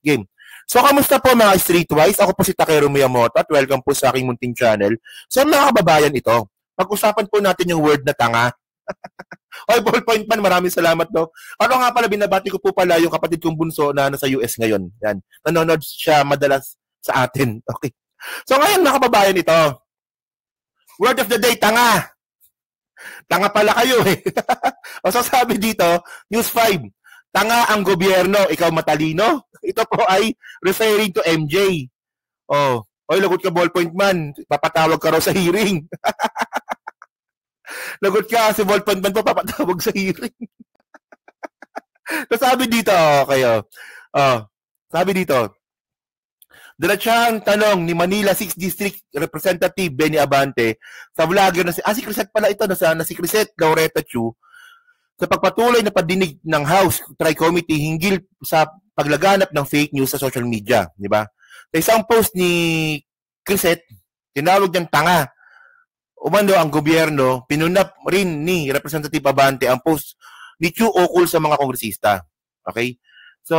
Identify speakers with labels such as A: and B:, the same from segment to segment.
A: Game. So, kamusta po mga Streetwise? Ako po si Takeru Miyamoto at welcome po sa aking munting channel. So, mga kababayan ito, pag-usapan po natin yung word na tanga. Oy, Ballpoint Man, maraming salamat no. Ano nga pala, binabati ko po pala yung kapatid kong bunso na nasa US ngayon. Yan. Nanonood siya madalas sa atin. Okay. So, ngayon mga kababayan ito, word of the day, tanga. Tanga pala kayo eh. O so sabi dito, News 5, tanga ang gobyerno, ikaw matalino? Ito po ay referring to MJ. Oh, oy, lagot ka Ballpoint Man, papatawag ka raw sa hearing. Lagot ka, si Ballpoint Man po papatawag sa hearing. So sabi dito, kayo. Sabi dito, diretsahang tanong ni Manila 6th District Representative Benny Abante sa vlogger na si Crisette pala ito, na si Crisette Laureta Chu, sa pagpatuloy na pagdinig ng House Tri-Committee hinggil sa paglaganap ng fake news sa social media, di ba? Sa isang post ni Crisette, tinawag niyang tanga. Umano ang gobyerno, pinunap rin ni Representative Abante ang post ni Chu ukol sa mga kongresista. Okay? So,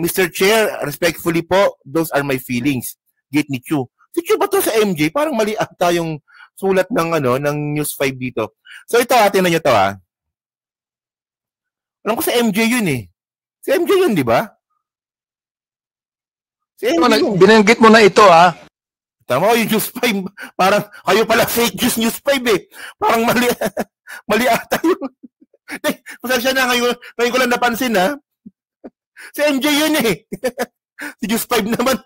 A: Mr. Chair, respectfully po, those are my feelings. Gate ni Chu. Si Chu ba to sa MJ? Parang mali ata yung sulat ng ng News 5 dito. So ito, tingnan niyo to Alam ko sa MJ yun eh. Si MJ yun, di ba? Si MJ yun.
B: Binanggit mo na ito
A: Tama, yung News 5. Parang kayo pala fake News 5 eh. Parang mali ata yun. Pasensya na, ngayon ko lang napansin Si MJ yun eh. Si News 5 naman.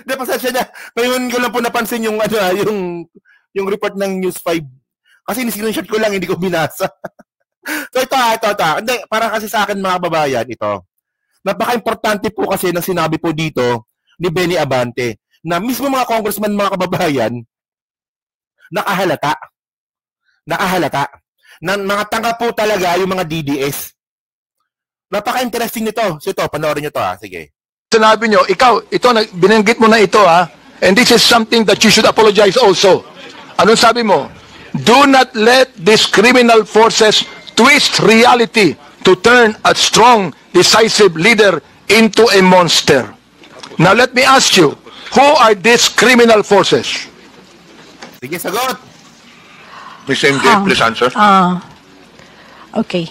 A: Hindi, pasensya na. Ngayon ko lang po napansin yung yung report ng News 5. Kasi ni-screenshot ko lang, hindi ko binasa. So ito. Hindi, para kasi sa akin mga babayan, ito. Napaka-importante po kasi ng sinabi po dito ni Benny Abante na mismo mga congressman, mga kababayan, nakahalata. Na mga tanga po talaga yung mga DDS. Napaka-interesting nito. So ito, panoorin nyo to Sige.
B: Sinabi nyo, binanggit mo na ito and this is something that you should apologize also. Anong sabi mo? Do not let these criminal forces twist reality to turn a strong, decisive leader into a monster. Now let me ask you, who are these criminal forces?
A: Sige, sagot.
B: Ms. MJ, please answer.
C: Okay.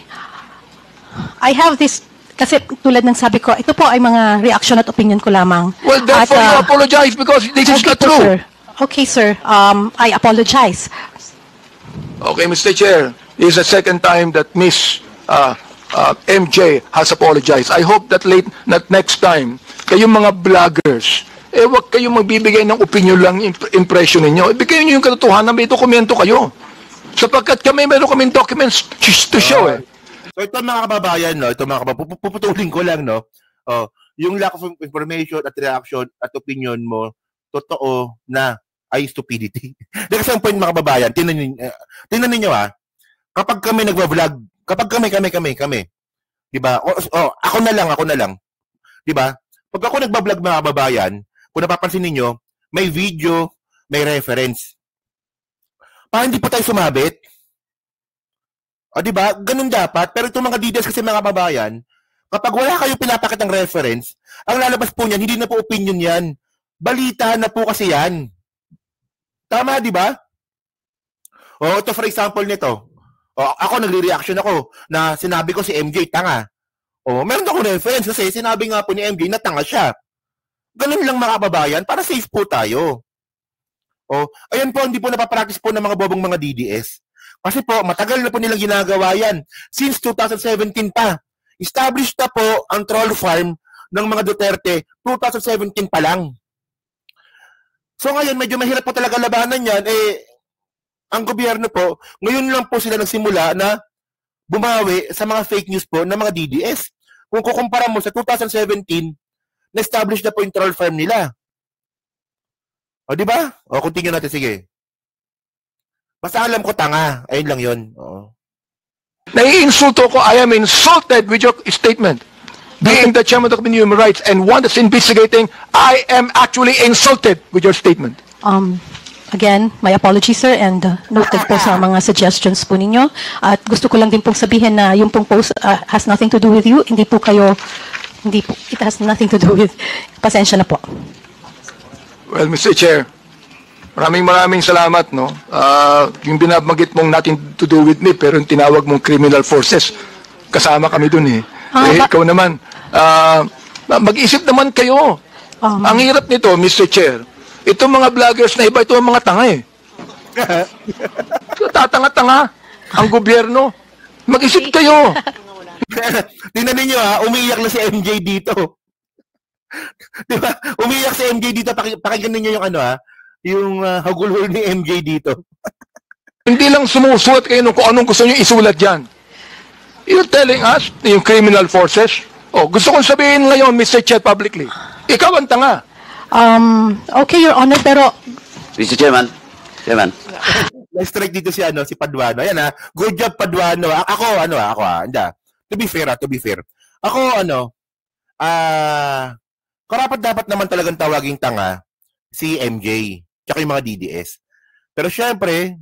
C: I have this, kasi tulad ng sabi ko, ito po ay mga reaction at opinion ko lamang.
B: Well, therefore you apologize because this is not true.
C: Sir. Okay, sir. I apologize.
B: Okay, Mr. Chair, this is the second time that Ms. MJ has apologized. I hope that next time, kayong mga vloggers, wag kayong magbibigay ng opinion lang, impression ninyo. Ibigay nyo yung katotohanan, may dokumento kayo. Sapagkat meron kaming documents to show
A: So ito mga kababayan, puputulin ko lang, yung lack of information at reaction at opinion mo, totoo na ay stupidity. Kasi ang point mga kababayan, tingnan ninyo kapag kami nagwa-vlog, kapag kami, di ba? Ako na lang. Di ba? Pag ako nagba-vlog mga kababayan, kung napapansin ninyo, may video, may reference. Para hindi po tayo sumabit. Di ba? Ganun dapat. Pero itong mga DDS kasi mga kababayan, kapag wala kayo pinapakitang reference, ang lalabas po niyan, hindi na po opinion yan. Balita na po kasi yan. Tama, di ba? Ito for example nito. Ako nagre-reaction ako na sinabi ko si MJ tanga. Meron ako reference kasi sinabi nga po ni MJ na tanga siya. Ganun lang mga kababayan, para safe po tayo. Ayan po, hindi po napapractice po ng mga bobong mga DDS. Kasi po, matagal na po nilang ginagawa yan. Since 2017 pa. Established na po ang troll farm ng mga Duterte 2017 pa lang. So ngayon, medyo mahirap po talaga labanan yan. Ang gobyerno po, ngayon lang po sila nagsimula na bumawi sa mga fake news po ng mga DDS. Kung kukumpara mo sa 2017, na-establish na po yung troll farm nila. Di ba? Continue natin, sige. Basta alam ko tanga. Ayun lang yun.
B: Naiinsulto ko. I am insulted with your statement. Being the chairman of the Human Rights and one that's investigating, I am actually insulted with your statement.
C: Again, my apologies, sir, and noted po sa mga suggestions po ninyo. At gusto ko lang din pong sabihin na yung pong post has nothing to do with you. Hindi po kayo Hindi po. It has nothing to do with... Pasensya na po.
B: Well, Mr. Chair, maraming salamat, no? Yung binabanggit mong nothing to do with me, pero yung tinawag mong criminal forces, kasama kami dun eh. Ikaw naman, mag-isip naman kayo. Ang hirap nito, Mr. Chair, itong mga vloggers na iba, ito ang mga tanga eh. Tatanga-tanga ang gobyerno. Mag-isip kayo.
A: Tingnan ninyo umiiyak na si MJ dito. Di ba? Umiiyak si MJ dito. Pakinggan ninyo yung yung hagulhol ni MJ dito.
B: Hindi lang sumusulat kayo kung anong gusto nyo isulat dyan. You're telling us, yung criminal forces, gusto kong sabihin ngayon, Mr. Chair, publicly, ikaw ang tanga.
C: Okay, Your Honor, pero...
D: Mr. Chairman.
A: Na-strike dito si Paduano. Ayan good job Paduano. Ako to be fair. Ako karapat dapat naman talagang tawaging tanga si MJ tsaka yung mga DDS. Pero syempre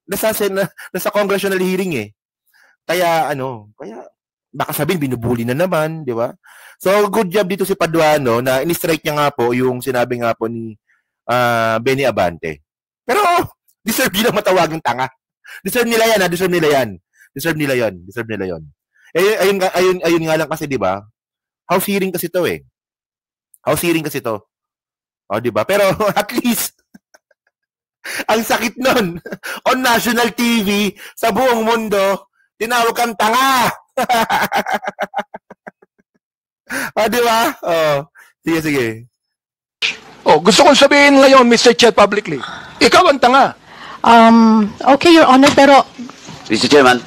A: nasa congressional hearing eh. Kaya baka sabihin binubuli na naman, di ba? So good job dito si Paduano na in-strike niya nga po yung sinabi nga po ni Benny Abante. Pero deserve nila matawaging tanga. Deserve nila yan. Deserve nila yon. Ayun nga lang kasi, di ba? House hearing kasi to eh. Di ba? Pero at least ang sakit nun. On national TV, sa buong mundo, tinawag kang tanga. Di ba? Sige.
B: Gusto kong sabihin ngayon, Mr. Chair, publicly, ikaw ang tanga.
C: Okay, Your Honor, pero...
D: Mr. Chairman.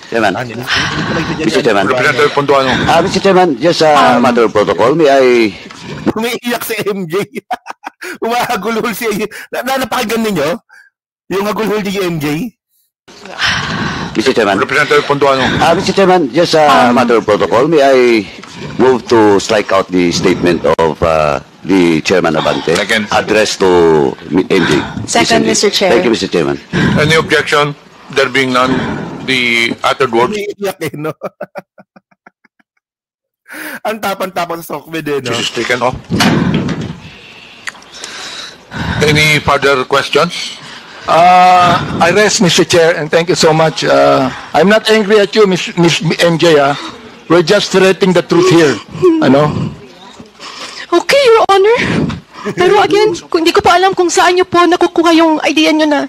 D: Mr. Chairman.
B: Representative Ponduano.
D: Mr. Chairman, just a matter of protocol. May I...
A: Umiiyak si MJ. Umahagulhol si MJ. Napakinggan ninyo? Yung hagulhol ni MJ?
D: Mr. Chairman.
B: Representative Ponduano.
D: Mr. Chairman, just a matter of protocol. May I move to strike out the statement of the Chairman Abante addressed to MJ?
E: Second, Mr. Chair.
D: Thank you, Mr. Chairman.
B: Any objection? There being none, the uttered words.
A: Umiiyak no? Ang tapang-tapang sa Sokmed no?
B: This is taken off. Any further questions? I rest, Mr. Chair, and thank you so much. I'm not angry at you, Miss MJ. We're just stating the truth here.
C: Okay, Your Honor. Pero again, hindi ko pa alam kung saan niyo po nakukuha yung idea niyo na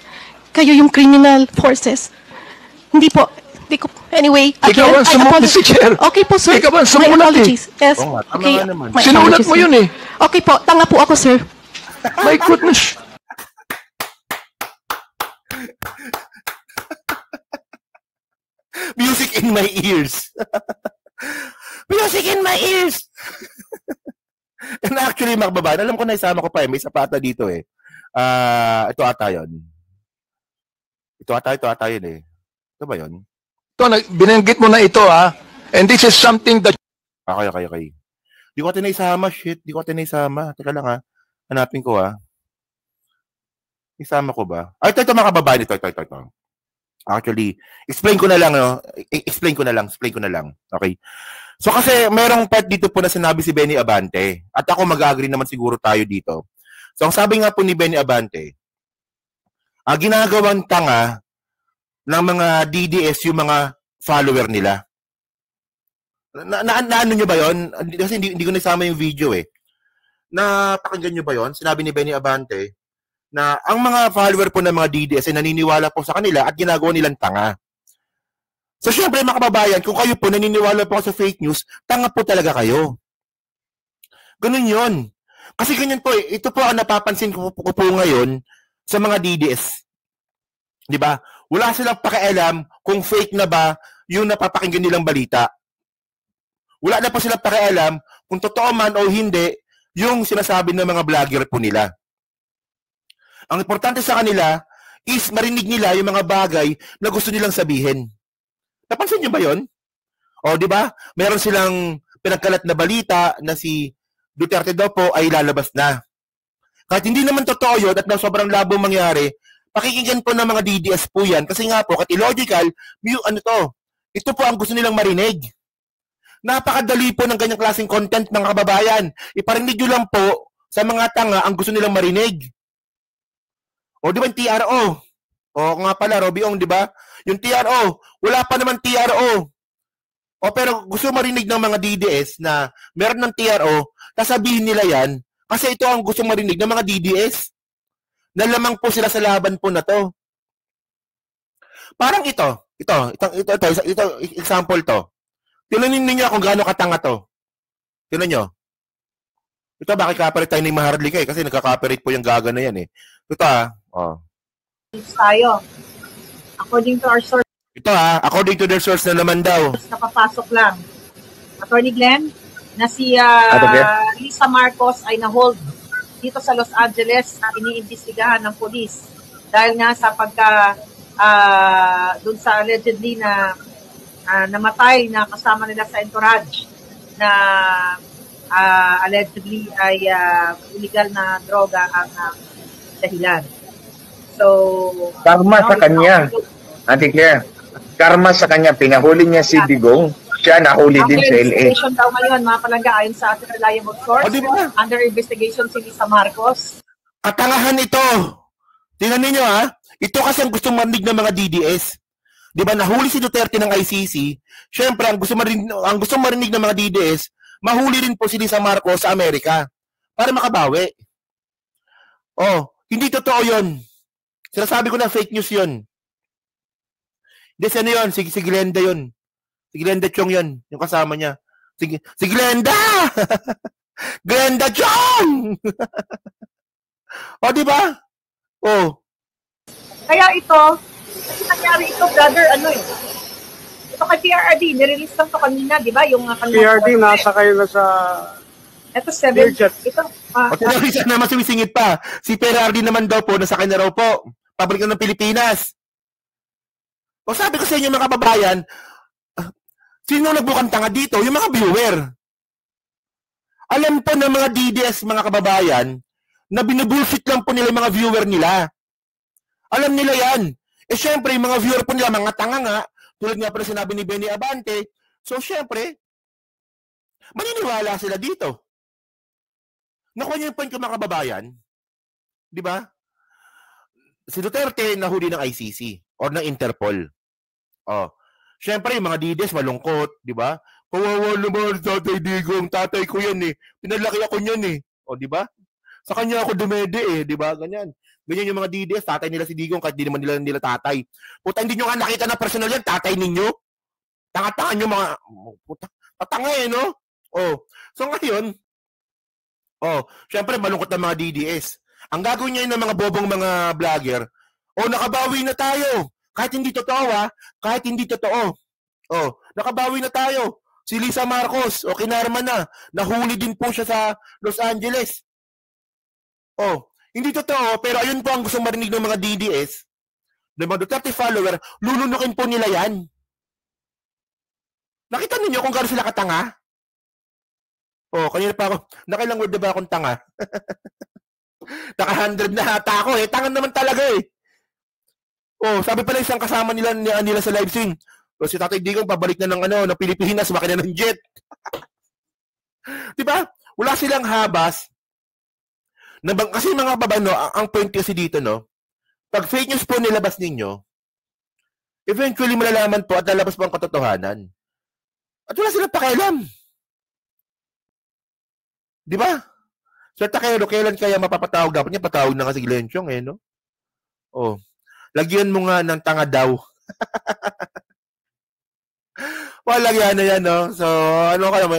C: kayo yung criminal forces. Hindi po. Anyway, again,
B: ikaw ang sumulat, Mr. Chair.
C: Okay po, sir.
B: Ikaw ang
C: My
B: sumulat
C: apologies. Yes. Okay. My
B: Sinulat
C: apologies,
B: mo
C: sir.
B: yun eh.
C: Okay po, tanga po ako, sir.
B: My goodness.
A: Music in my ears. Music in my ears. And actually, mga babae, alam ko na isama ko pa may sapata dito eh. Ito ata yun. Ito ata yun eh. Ito ba yun?
B: Binanggit mo na ito and this is something that...
A: Okay. Di ko tinaisama, shit. Di ko tinaisama. Teka lang hanapin ko Isama ko ba? Ito mga kababayan. Ito. Actually, explain ko na lang. Explain ko na lang. Okay? So kasi merong part dito po na sinabi si Benny Abante. At ako mag-agree naman siguro tayo dito. So ang sabi nga po ni Benny Abante, ginagawang tanga ng mga DDS yung mga follower nila. Ano nyo ba yun? Kasi hindi ko nasama yung video eh. Napakinggan nyo ba yun? Sinabi ni Benny Abante na ang mga follower po ng mga DDS ay naniniwala po sa kanila at ginagawa nilang tanga. So syempre mga kababayan, kung kayo po naniniwala po sa fake news, tanga po talaga kayo. Ganun yun. Kasi ganyan po eh. Ito po ang napapansin ko po ngayon sa mga DDS. Diba? Wala silang pakialam kung fake na ba yung napapakinggan nilang balita. Wala na po silang pakialam kung totoo man o hindi yung sinasabi ng mga vlogger po nila. Ang importante sa kanila is marinig nila yung mga bagay na gusto nilang sabihin. Napansin niyo ba yun? O, di ba? Meron silang pinagkalat na balita na si Duterte daw po ay lalabas na. Kahit hindi naman totoo yun at na sobrang labo mangyari, pakikinggan po ng mga DDS po yan. Kasi nga po, kahit illogical, ito po ang gusto nilang marinig. Napakadali po ng ganyang klaseng content, mga kababayan. Iparinig nyo lang po sa mga tanga ang gusto nilang marinig. O di ba yung TRO? O nga pala, Robiong, di ba? Yung TRO, wala pa naman TRO. O pero gusto marinig ng mga DDS na meron ng TRO, sasabihin nila yan, kasi ito ang gusto marinig ng mga DDS. Na lamang po sila sa laban po na to. Parang ito, example to. Tingnan niyo kung gaano katanga to. Tingnan nyo. Ito, bakit copyright tayo ni Maharlika kasi nagka-copyright po yung gaga na yan eh. Ito
E: tayo. According to our source.
A: Ito according to their source na naman daw.
E: Napapasok lang. Attorney Glenn, na si Lisa Marcos ay na-hold dito sa Los Angeles na iniimbestigahan ng polis dahil nga sa dun sa allegedly na namatay na kasama nila sa entourage na allegedly ay illegal na droga ang dahilan. So,
F: karma sa kanya. Ate Claire, karma sa kanya. Pinahuli niya si Digong. Siya nahuli din sa LA.
E: Investigation daw ngayon, mga palangga, ayon sa ating reliable source.
A: Diba?
E: Under investigation si Lisa Marcos.
A: Katangahan ito. Tingnan niyo ito kasi ang gusto marinig ng mga DDS. Di ba, nahuli si Duterte ng ICC. Siyempre, ang gusto marinig ng mga DDS, mahuli rin po si Lisa Marcos sa Amerika para makabawi. Hindi totoo yun. Sinasabi ko na fake news yun. Hindi, sino yun? Si Glenda yun. Si Glenda Chong yun. Yung kasama niya. Si Glenda! Glenda Chong! Di ba?
E: Kaya ito, kasi nangyari ito, brother, ito kay PRRD, nirelease lang ito kanina, di ba? Yung
G: PRRD, nasa kayo na sa...
E: Ito, 7. Ito,
A: isa naman sumisingit pa. Si PRRD naman daw po, nasa kanya raw po. Pabrika ng Pilipinas. Sabi ko sa inyo, mga kababayan, sino nagbukang tanga dito? Yung mga viewer. Alam po ng mga DDS, mga kababayan, na binubullshit lang po nila yung mga viewer nila. Alam nila yan. Syempre, yung mga viewer po nila, mga tanga nga, tulad nga pa na sinabi ni Benny Abante, so syempre, maniniwala sila dito. Nakuha niyo yung point ko, mga kababayan. Di ba? Si Duterte nahuli ng ICC or ng Interpol. Syempre, yung mga DDS malungkot, di ba? Kawawa naman, Tatay Digong, tatay ko yan eh. Pinalaki ako niyan eh. Di ba? Sa kanya ako dumede eh, di ba? Ganyan. Ganyan yung mga DDS, tatay nila si Digong kahit di naman nila tatay. Puta, hindi nyo nga nakita na personal yan, tatay ninyo. Tanga-tanga nyo mga, puta, tatanga eh, no? So ngayon, syempre malungkot na mga DDS. Ang gagawin niya ng mga bobong mga vlogger, nakabawi na tayo. Kahit hindi totoo kahit hindi totoo. Nakabawi na tayo. Si Lisa Marcos, kinarma na. Nahuli din po siya sa Los Angeles. Hindi totoo, pero ayun po ang gusto marinig ng mga DDS, ng mga Duterte follower, lulunukin po nila yan. Nakita ninyo kung gano'n sila katanga? Kanina pa ako, nakailang word na ba akong tanga? Naka-100 na hata ako eh. Tanga naman talaga eh. Sabi pala isang kasama nila sa live stream. Si Tatay Digong pabalik na ng Pilipinas, makina ng jet. Diba? Wala silang habas. Kasi mga babano, ang point kasi dito, pag fake news po nilabas ninyo, eventually malalaman po at lalabas po ang katotohanan. At wala silang pakialam. Diba? So, kailan kaya mapapatawag? Dapat niya patawag na kasi Glenn Chong eh, no? Lagyan mo nga ng tanga daw. Lagyan na yan, no? So, kaya?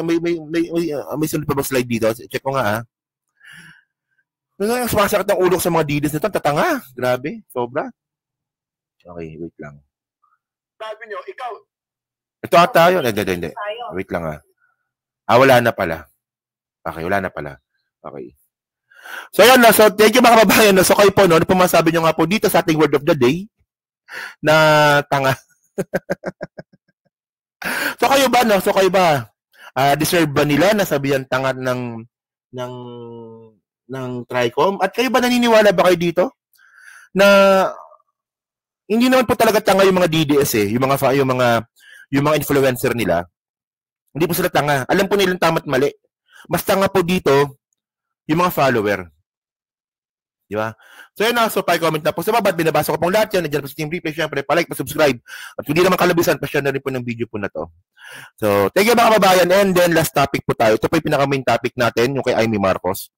A: May sunod pa ba slide dito? Check ko nga, sumasakit ng ulo sa mga DDS nito. Tatanga. Grabe. Sobra. Okay, wait lang. Sabi nyo, ikaw. Ito ata yun. Hindi. Wait lang, wala na pala. Okay, wala na pala. Okay. So, yan na. So, thank you mga kababayan. So, kayo po, ano po masabi nyo nga po dito sa ating word of the day na tanga. So, kayo ba, no? So, kayo ba? Deserve ba nila na sabihan tanga ng TRICOM? At kayo ba naniniwala ba kayo dito? Na hindi naman po talaga tanga yung mga DDS eh. Yung mga influencer nila. Hindi po sila tanga. Alam po nilang tama't mali. Mas tanga po dito yung mga follower. Di ba? So yun na, so pa-comment na po sa baba. Binabasa ko pong lahat yan. Nandiyan po sa Team Replay. Siyempre, pa-like, pa-subscribe. At hindi naman kalabisan, pa-share na rin po ng video po na to. So, thank you mga kababayan. And then, last topic po tayo. Ito po yung pinaka-main topic natin, yung kay Amy Marcos.